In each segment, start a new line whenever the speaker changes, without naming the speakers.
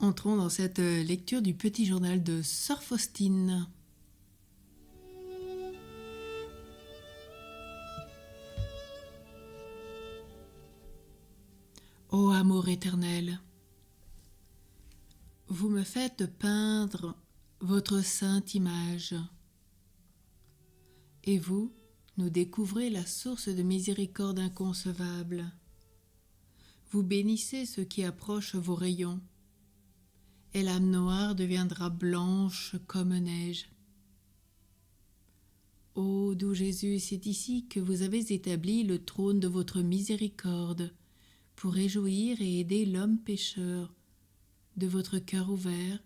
Entrons dans cette lecture du petit journal de Sœur Faustine. Ô amour éternel, vous me faites peindre votre sainte image, et vous nous découvrez la source de miséricorde inconcevable. Vous bénissez ceux qui approchent vos rayons, et l'âme noire deviendra blanche comme neige. Ô doux Jésus, c'est ici que vous avez établi le trône de votre miséricorde, pour réjouir et aider l'homme pécheur. De votre cœur ouvert,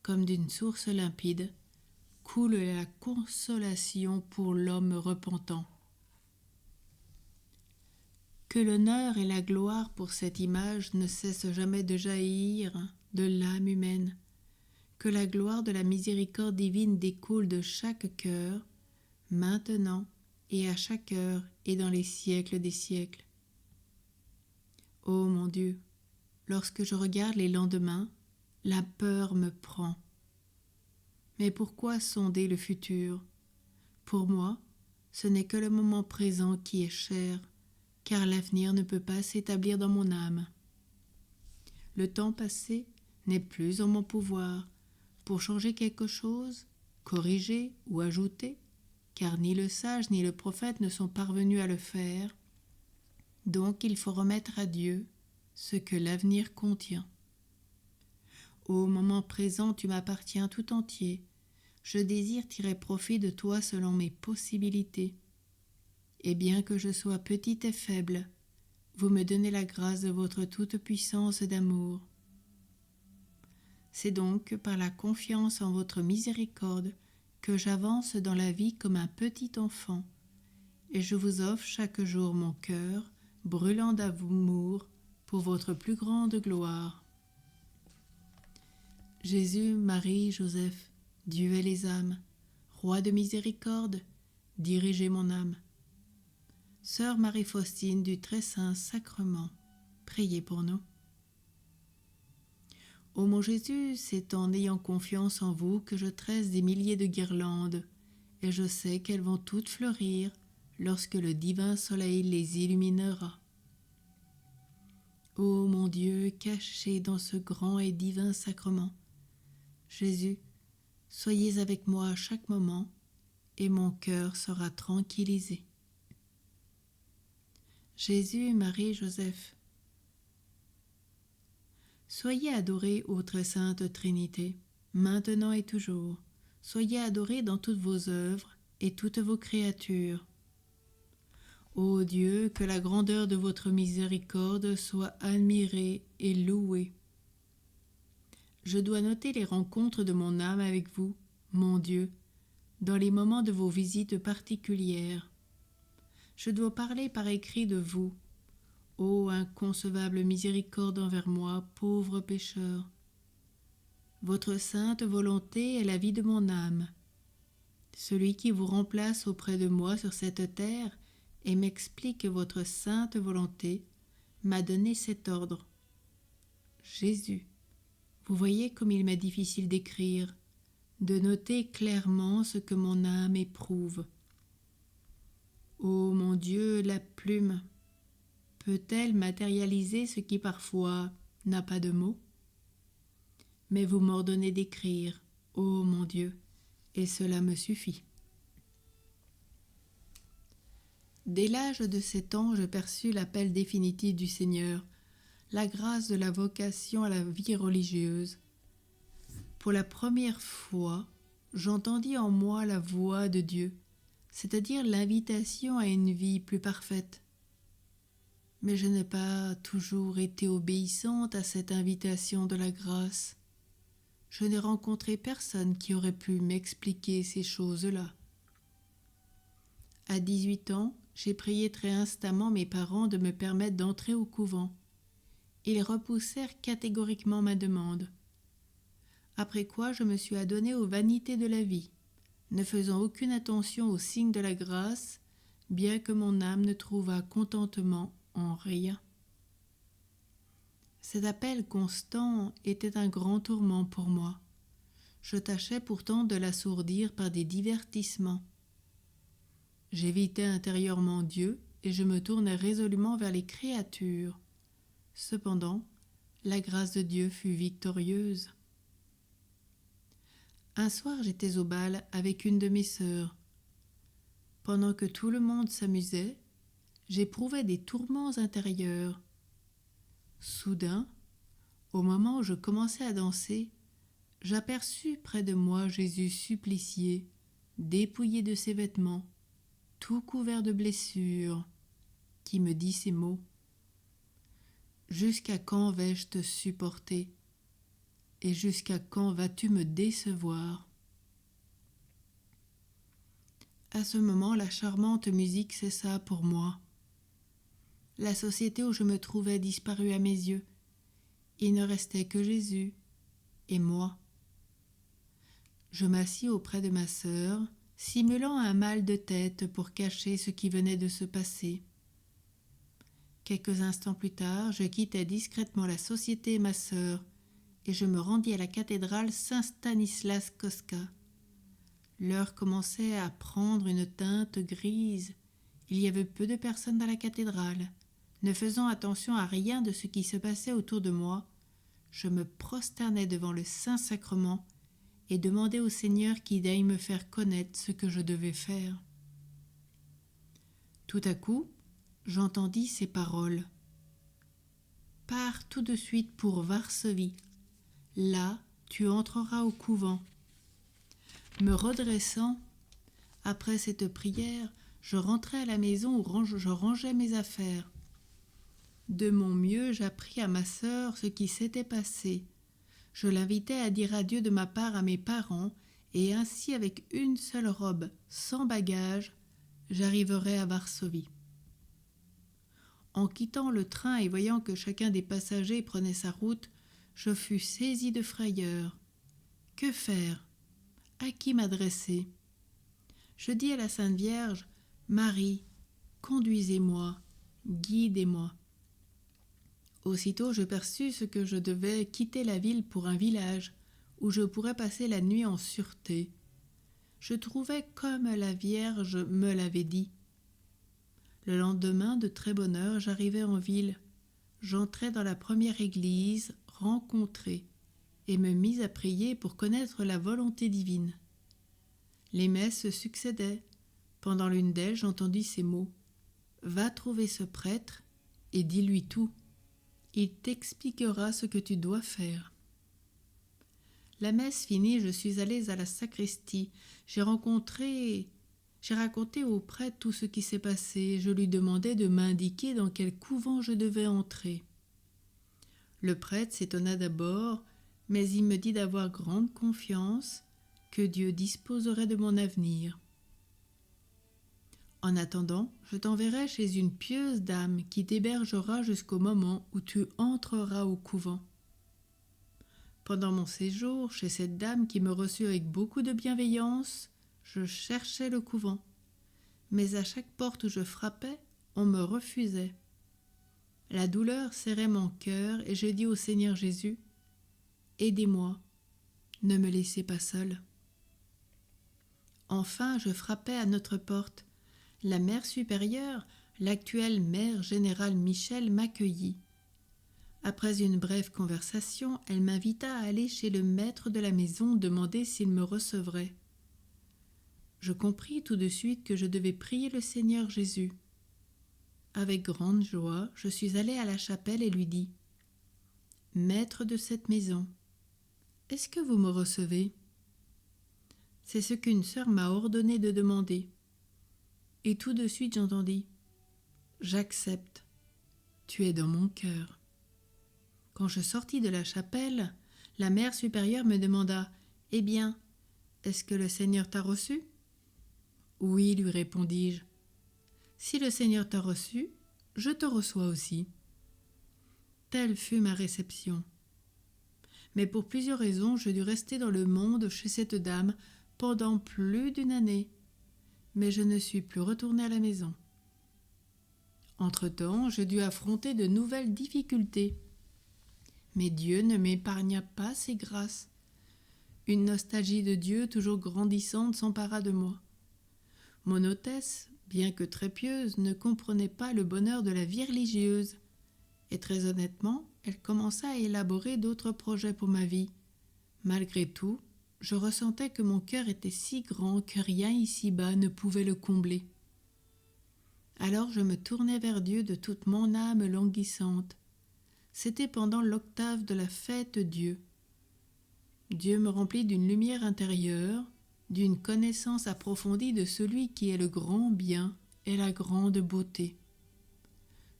comme d'une source limpide, coule la consolation pour l'homme repentant. Que l'honneur et la gloire pour cette image ne cessent jamais de jaillir de l'âme humaine, que la gloire de la miséricorde divine découle de chaque cœur, maintenant et à chaque heure et dans les siècles des siècles. Ô mon Dieu, lorsque je regarde les lendemains, la peur me prend. Mais pourquoi sonder le futur? Pour moi, ce n'est que le moment présent qui est cher, car l'avenir ne peut pas s'établir dans mon âme. Le temps passé n'est plus en mon pouvoir pour changer quelque chose, corriger ou ajouter, car ni le sage ni le prophète ne sont parvenus à le faire. Donc il faut remettre à Dieu ce que l'avenir contient. Au moment présent, tu m'appartiens tout entier. Je désire tirer profit de toi selon mes possibilités. Et bien que je sois petite et faible, vous me donnez la grâce de votre toute-puissance d'amour. C'est donc par la confiance en votre miséricorde que j'avance dans la vie comme un petit enfant, et je vous offre chaque jour mon cœur, brûlant d'amour pour votre plus grande gloire. Jésus, Marie, Joseph, Dieu et les âmes, Roi de miséricorde, dirigez mon âme. Sœur Marie-Faustine du Très-Saint Sacrement, priez pour nous. Ô mon Jésus, c'est en ayant confiance en vous que je tresse des milliers de guirlandes, et je sais qu'elles vont toutes fleurir lorsque le divin soleil les illuminera. Ô mon Dieu, caché dans ce grand et divin sacrement, Jésus, soyez avec moi à chaque moment, et mon cœur sera tranquillisé. Jésus, Marie, Joseph, soyez adorés, ô très sainte Trinité, maintenant et toujours. Soyez adorés dans toutes vos œuvres et toutes vos créatures. Ô Dieu, que la grandeur de votre miséricorde soit admirée et louée. Je dois noter les rencontres de mon âme avec vous, mon Dieu, dans les moments de vos visites particulières. Je dois parler par écrit de vous, ô inconcevable miséricorde envers moi, pauvre pécheur. Votre sainte volonté est la vie de mon âme. Celui qui vous remplace auprès de moi sur cette terre et m'explique votre sainte volonté m'a donné cet ordre. Jésus. Vous voyez comme il m'est difficile d'écrire, de noter clairement ce que mon âme éprouve. Ô mon Dieu, la plume, peut-elle matérialiser ce qui parfois n'a pas de mots? Mais vous m'ordonnez d'écrire, ô mon Dieu, et cela me suffit. Dès l'âge de 7 ans, je perçus l'appel définitif du Seigneur, la grâce de la vocation à la vie religieuse. Pour la première fois, j'entendis en moi la voix de Dieu, c'est-à-dire l'invitation à une vie plus parfaite. Mais je n'ai pas toujours été obéissante à cette invitation de la grâce. Je n'ai rencontré personne qui aurait pu m'expliquer ces choses-là. À 18 ans, j'ai prié très instamment mes parents de me permettre d'entrer au couvent. Ils repoussèrent catégoriquement ma demande. Après quoi je me suis adonnée aux vanités de la vie, ne faisant aucune attention aux signes de la grâce, bien que mon âme ne trouvât contentement en rien. Cet appel constant était un grand tourment pour moi. Je tâchais pourtant de l'assourdir par des divertissements. J'évitais intérieurement Dieu et je me tournais résolument vers les créatures. Cependant, la grâce de Dieu fut victorieuse. Un soir, j'étais au bal avec une de mes sœurs. Pendant que tout le monde s'amusait, j'éprouvais des tourments intérieurs. Soudain, au moment où je commençais à danser, j'aperçus près de moi Jésus supplicié, dépouillé de ses vêtements, tout couvert de blessures, qui me dit ces mots. « Jusqu'à quand vais-je te supporter ? Et jusqu'à quand vas-tu me décevoir ?» À ce moment, la charmante musique cessa pour moi. La société où je me trouvais disparut à mes yeux. Il ne restait que Jésus et moi. Je m'assis auprès de ma sœur, simulant un mal de tête pour cacher ce qui venait de se passer. Quelques instants plus tard, je quittai discrètement la société et ma sœur, et je me rendis à la cathédrale Saint-Stanislas Kostka. L'heure commençait à prendre une teinte grise. Il y avait peu de personnes dans la cathédrale. Ne faisant attention à rien de ce qui se passait autour de moi, je me prosternai devant le Saint-Sacrement et demandai au Seigneur qu'il daigne me faire connaître ce que je devais faire. Tout à coup, j'entendis ces paroles. « Pars tout de suite pour Varsovie. Là, tu entreras au couvent. » Me redressant, après cette prière, je rentrai à la maison où je rangeais mes affaires. De mon mieux, j'appris à ma sœur ce qui s'était passé. Je l'invitai à dire adieu de ma part à mes parents, et ainsi, avec une seule robe, sans bagages, j'arriverai à Varsovie. En quittant le train et voyant que chacun des passagers prenait sa route, je fus saisi de frayeur. Que faire ? À qui m'adresser ? Je dis à la Sainte Vierge, « Marie, conduisez-moi, guidez-moi. » Aussitôt je perçus ce que je devais quitter la ville pour un village, où je pourrais passer la nuit en sûreté. Je trouvais comme la Vierge me l'avait dit. Le lendemain, de très bonne heure, j'arrivai en ville. J'entrai dans la première église rencontrée et me mis à prier pour connaître la volonté divine. Les messes se succédaient. Pendant l'une d'elles, j'entendis ces mots. « Va trouver ce prêtre et dis-lui tout. Il t'expliquera ce que tu dois faire. » La messe finie, je suis allée à la sacristie. J'ai raconté au prêtre tout ce qui s'est passé. Je lui demandai de m'indiquer dans quel couvent je devais entrer. Le prêtre s'étonna d'abord, mais il me dit d'avoir grande confiance, que Dieu disposerait de mon avenir. En attendant, je t'enverrai chez une pieuse dame qui t'hébergera jusqu'au moment où tu entreras au couvent. Pendant mon séjour chez cette dame qui me reçut avec beaucoup de bienveillance, je cherchais le couvent, mais à chaque porte où je frappais, on me refusait. La douleur serrait mon cœur et je dis au Seigneur Jésus, « Aidez-moi, ne me laissez pas seule. » Enfin, je frappai à notre porte. La mère supérieure, l'actuelle mère générale Michel, m'accueillit. Après une brève conversation, elle m'invita à aller chez le maître de la maison demander s'il me recevrait. Je compris tout de suite que je devais prier le Seigneur Jésus. Avec grande joie, je suis allée à la chapelle et lui dis « Maître de cette maison, est-ce que vous me recevez ? C'est ce qu'une sœur m'a ordonné de demander. » Et tout de suite j'entendis « J'accepte, tu es dans mon cœur. » Quand je sortis de la chapelle, la mère supérieure me demanda « Eh bien, est-ce que le Seigneur t'a reçu ?» « Oui, lui répondis-je. Si le Seigneur t'a reçu, je te reçois aussi. » Telle fut ma réception. Mais pour plusieurs raisons, je dus rester dans le monde chez cette dame pendant plus d'une année. Mais je ne suis plus retournée à la maison. Entre-temps, je dus affronter de nouvelles difficultés. Mais Dieu ne m'épargna pas ses grâces. Une nostalgie de Dieu toujours grandissante s'empara de moi. Mon hôtesse, bien que très pieuse, ne comprenait pas le bonheur de la vie religieuse. Et très honnêtement, elle commença à élaborer d'autres projets pour ma vie. Malgré tout, je ressentais que mon cœur était si grand que rien ici-bas ne pouvait le combler. Alors je me tournai vers Dieu de toute mon âme languissante. C'était pendant l'octave de la fête Dieu. Dieu me remplit d'une lumière intérieure, d'une connaissance approfondie de celui qui est le grand bien et la grande beauté.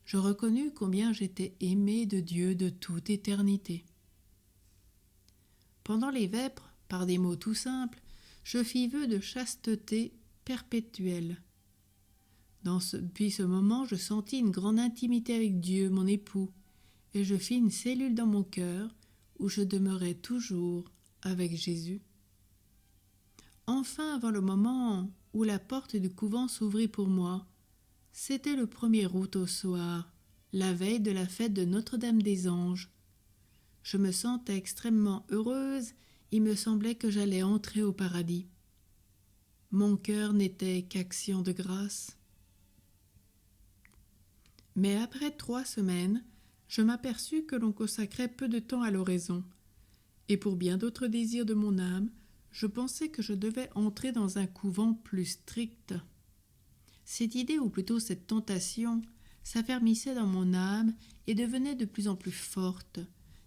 Je reconnus combien j'étais aimé de Dieu de toute éternité. Pendant les vêpres, par des mots tout simples, je fis vœu de chasteté perpétuelle. Depuis ce moment, je sentis une grande intimité avec Dieu, mon époux, et je fis une cellule dans mon cœur où je demeurais toujours avec Jésus. Enfin, avant le moment où la porte du couvent s'ouvrit pour moi, c'était le 1er août au soir, la veille de la fête de Notre-Dame-des-Anges. Je me sentais extrêmement heureuse, il me semblait que j'allais entrer au paradis. Mon cœur n'était qu'action de grâce. Mais après 3 semaines, je m'aperçus que l'on consacrait peu de temps à l'oraison, et pour bien d'autres désirs de mon âme, je pensais que je devais entrer dans un couvent plus strict. Cette idée, ou plutôt cette tentation, s'affermissait dans mon âme et devenait de plus en plus forte,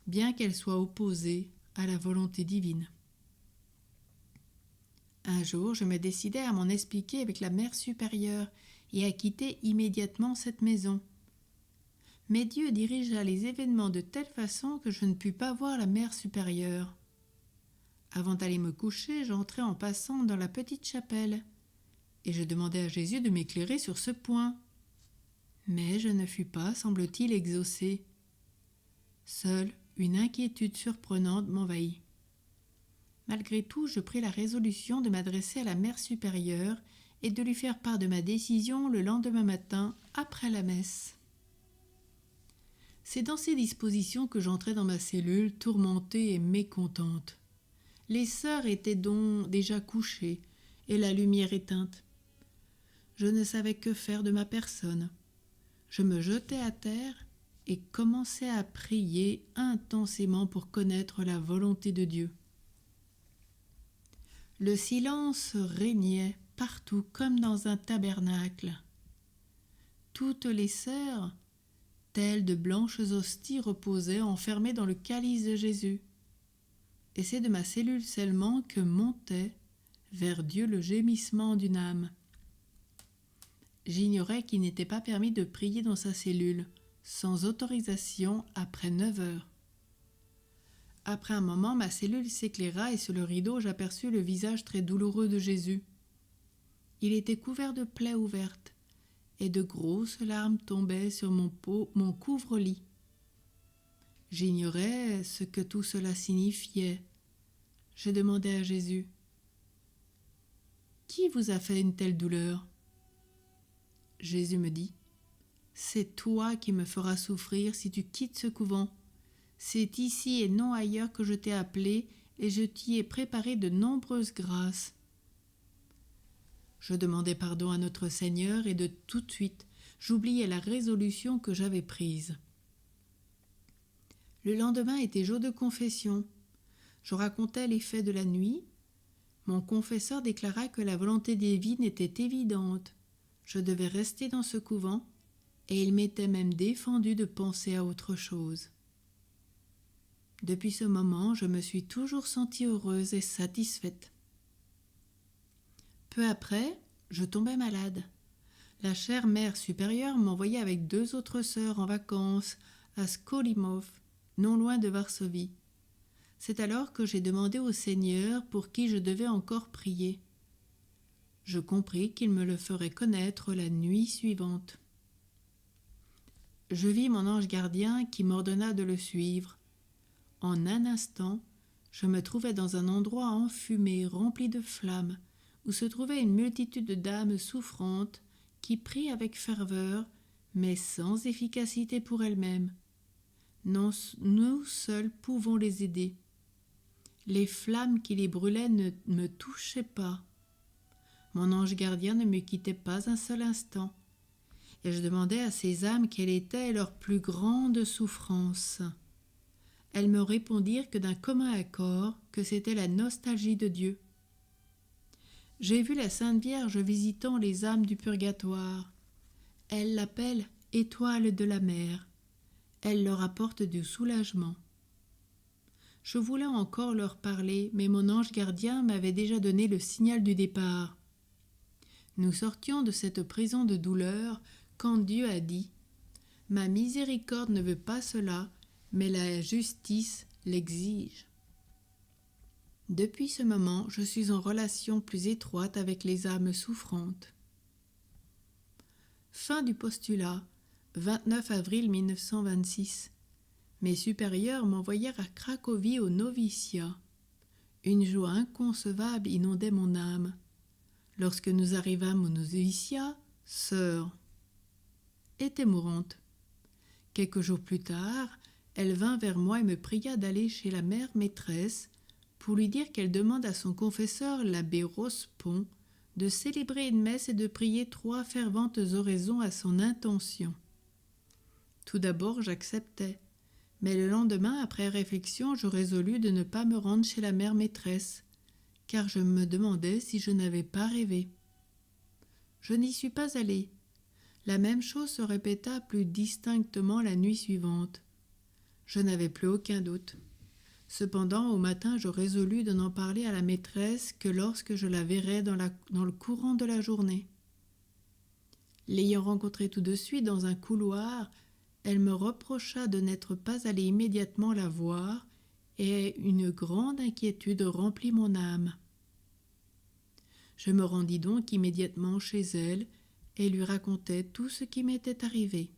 bien qu'elle soit opposée à la volonté divine. Un jour, je me décidai à m'en expliquer avec la Mère supérieure et à quitter immédiatement cette maison. Mais Dieu dirigea les événements de telle façon que je ne pus pas voir la Mère supérieure. Avant d'aller me coucher, j'entrai en passant dans la petite chapelle, et je demandai à Jésus de m'éclairer sur ce point. Mais je ne fus pas, semble-t-il, exaucé. Seule une inquiétude surprenante m'envahit. Malgré tout, je pris la résolution de m'adresser à la Mère supérieure et de lui faire part de ma décision le lendemain matin après la messe. C'est dans ces dispositions que j'entrai dans ma cellule, tourmentée et mécontente. Les sœurs étaient donc déjà couchées et la lumière éteinte. Je ne savais que faire de ma personne. Je me jetai à terre et commençai à prier intensément pour connaître la volonté de Dieu. Le silence régnait partout comme dans un tabernacle. Toutes les sœurs, telles de blanches hosties, reposaient enfermées dans le calice de Jésus. Et c'est de ma cellule seulement que montait vers Dieu le gémissement d'une âme. J'ignorais qu'il n'était pas permis de prier dans sa cellule, sans autorisation, après 9 heures. Après un moment, ma cellule s'éclaira et sur le rideau, j'aperçus le visage très douloureux de Jésus. Il était couvert de plaies ouvertes, et de grosses larmes tombaient sur mon couvre-lit. J'ignorais ce que tout cela signifiait. Je demandai à Jésus : « Qui vous a fait une telle douleur ?» Jésus me dit : « C'est toi qui me feras souffrir si tu quittes ce couvent. C'est ici et non ailleurs que je t'ai appelé et je t'y ai préparé de nombreuses grâces. » Je demandai pardon à notre Seigneur et de tout de suite, j'oubliai la résolution que j'avais prise. Le lendemain était jour de confession. Je racontai les faits de la nuit. Mon confesseur déclara que la volonté divine était évidente. Je devais rester dans ce couvent et il m'était même défendu de penser à autre chose. Depuis ce moment, je me suis toujours sentie heureuse et satisfaite. Peu après, je tombai malade. La chère Mère supérieure m'envoya avec 2 autres sœurs en vacances à Skolimów, non loin de Varsovie. C'est alors que j'ai demandé au Seigneur pour qui je devais encore prier. Je compris qu'il me le ferait connaître la nuit suivante. Je vis mon ange gardien qui m'ordonna de le suivre. En un instant, je me trouvais dans un endroit enfumé, rempli de flammes, où se trouvait une multitude d'âmes souffrantes qui prient avec ferveur, mais sans efficacité pour elles-mêmes. Non, nous seuls pouvons les aider. Les flammes qui les brûlaient ne me touchaient pas. Mon ange gardien ne me quittait pas un seul instant. Et je demandais à ces âmes quelle était leur plus grande souffrance. Elles me répondirent que d'un commun accord, que c'était la nostalgie de Dieu. J'ai vu la Sainte Vierge visitant les âmes du purgatoire. Elle l'appelle étoile de la mer. Elle leur apporte du soulagement. Je voulais encore leur parler, mais mon ange gardien m'avait déjà donné le signal du départ. Nous sortions de cette prison de douleur quand Dieu a dit « Ma miséricorde ne veut pas cela, mais la justice l'exige. » Depuis ce moment, je suis en relation plus étroite avec les âmes souffrantes. Fin du postulat, 29 avril 1926. Mes supérieurs m'envoyèrent à Cracovie au noviciat. Une joie inconcevable inondait mon âme. Lorsque nous arrivâmes au noviciat, sœur était mourante. Quelques jours plus tard, elle vint vers moi et me pria d'aller chez la mère maîtresse pour lui dire qu'elle demande à son confesseur, l'abbé Rospon, de célébrer une messe et de prier 3 ferventes oraisons à son intention. Tout d'abord, j'acceptai, mais le lendemain, après réflexion, je résolus de ne pas me rendre chez la mère maîtresse, car je me demandais si je n'avais pas rêvé. Je n'y suis pas allée. La même chose se répéta plus distinctement la nuit suivante. Je n'avais plus aucun doute. Cependant, au matin, je résolus de n'en parler à la maîtresse que lorsque je la verrais dans le courant de la journée. L'ayant rencontrée tout de suite dans un couloir, elle me reprocha de n'être pas allée immédiatement la voir, et une grande inquiétude remplit mon âme. Je me rendis donc immédiatement chez elle et lui racontai tout ce qui m'était arrivé.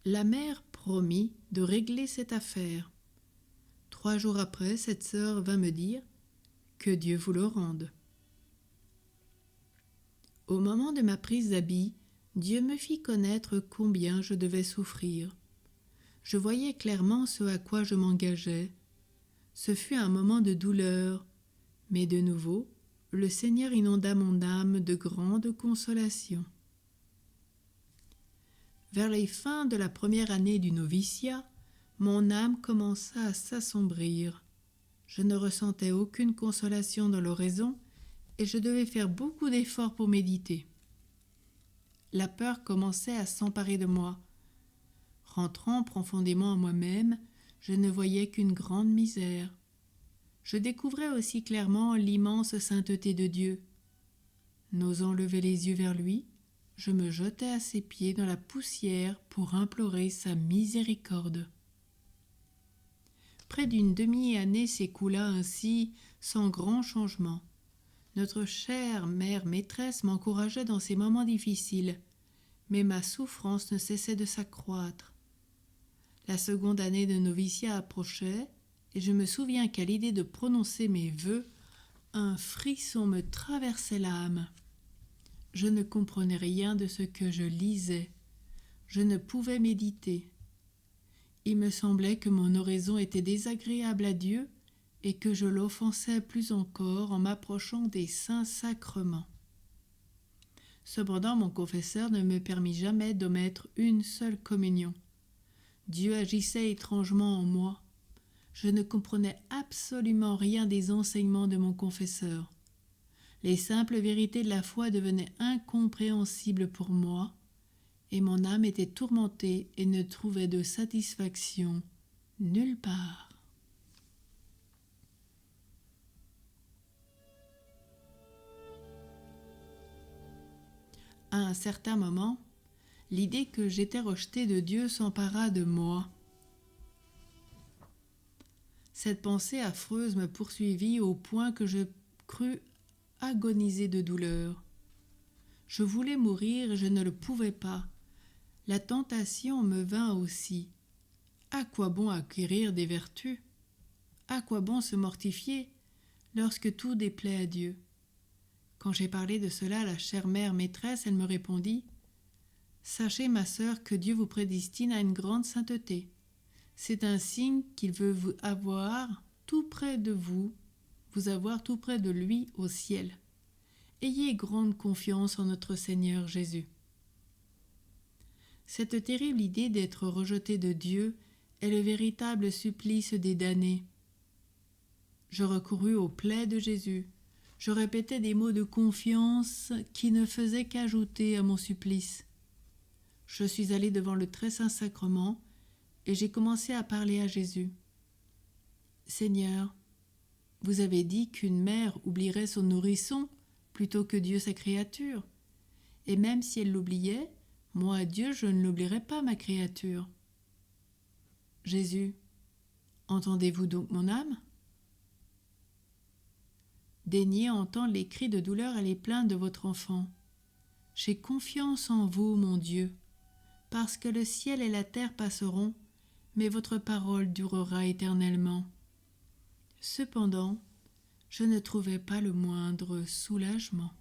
La mère promit de régler cette affaire. 3 jours après, cette sœur vint me dire « Que Dieu vous le rende ». Au moment de ma prise d'habit, Dieu me fit connaître combien je devais souffrir. Je voyais clairement ce à quoi je m'engageais. Ce fut un moment de douleur, mais de nouveau, le Seigneur inonda mon âme de grande consolation. Vers les fins de la première année du noviciat, mon âme commença à s'assombrir. Je ne ressentais aucune consolation dans l'oraison et je devais faire beaucoup d'efforts pour méditer. La peur commençait à s'emparer de moi. Rentrant profondément en moi-même, je ne voyais qu'une grande misère. Je découvrais aussi clairement l'immense sainteté de Dieu. N'osant lever les yeux vers lui, je me jetai à ses pieds dans la poussière pour implorer sa miséricorde. Près d'une demi-année s'écoula ainsi, sans grand changement. Notre chère mère maîtresse m'encourageait dans ces moments difficiles, mais ma souffrance ne cessait de s'accroître. La seconde année de noviciat approchait, et je me souviens qu'à l'idée de prononcer mes vœux, un frisson me traversait l'âme. Je ne comprenais rien de ce que je lisais. Je ne pouvais méditer. Il me semblait que mon oraison était désagréable à Dieu et que je l'offensais plus encore en m'approchant des saints sacrements. Cependant, mon confesseur ne me permit jamais d'omettre une seule communion. Dieu agissait étrangement en moi. Je ne comprenais absolument rien des enseignements de mon confesseur. Les simples vérités de la foi devenaient incompréhensibles pour moi, et mon âme était tourmentée et ne trouvait de satisfaction nulle part. À un certain moment, l'idée que j'étais rejetée de Dieu s'empara de moi. Cette pensée affreuse me poursuivit au point que je crus agoniser de douleur. Je voulais mourir et je ne le pouvais pas. La tentation me vint aussi. À quoi bon acquérir des vertus? À quoi bon se mortifier lorsque tout déplaît à Dieu? Quand j'ai parlé de cela à la chère mère maîtresse, elle me répondit « Sachez, ma sœur, que Dieu vous prédestine à une grande sainteté. C'est un signe qu'il veut vous avoir tout près de vous avoir tout près de lui au ciel. Ayez grande confiance en notre Seigneur Jésus. Cette terrible idée d'être rejeté de Dieu est le véritable supplice des damnés. Je recourus aux plaies de Jésus. Je répétais des mots de confiance qui ne faisaient qu'ajouter à mon supplice. Je suis allé devant le très saint sacrement et j'ai commencé à parler à Jésus. Seigneur, vous avez dit qu'une mère oublierait son nourrisson plutôt que Dieu sa créature. Et même si elle l'oubliait, moi, Dieu, je ne l'oublierai pas, ma créature. Jésus, entendez-vous donc mon âme ? Daignez entendre les cris de douleur et les plaintes de votre enfant. J'ai confiance en vous, mon Dieu, parce que le ciel et la terre passeront, mais votre parole durera éternellement. Cependant, je ne trouvais pas le moindre soulagement.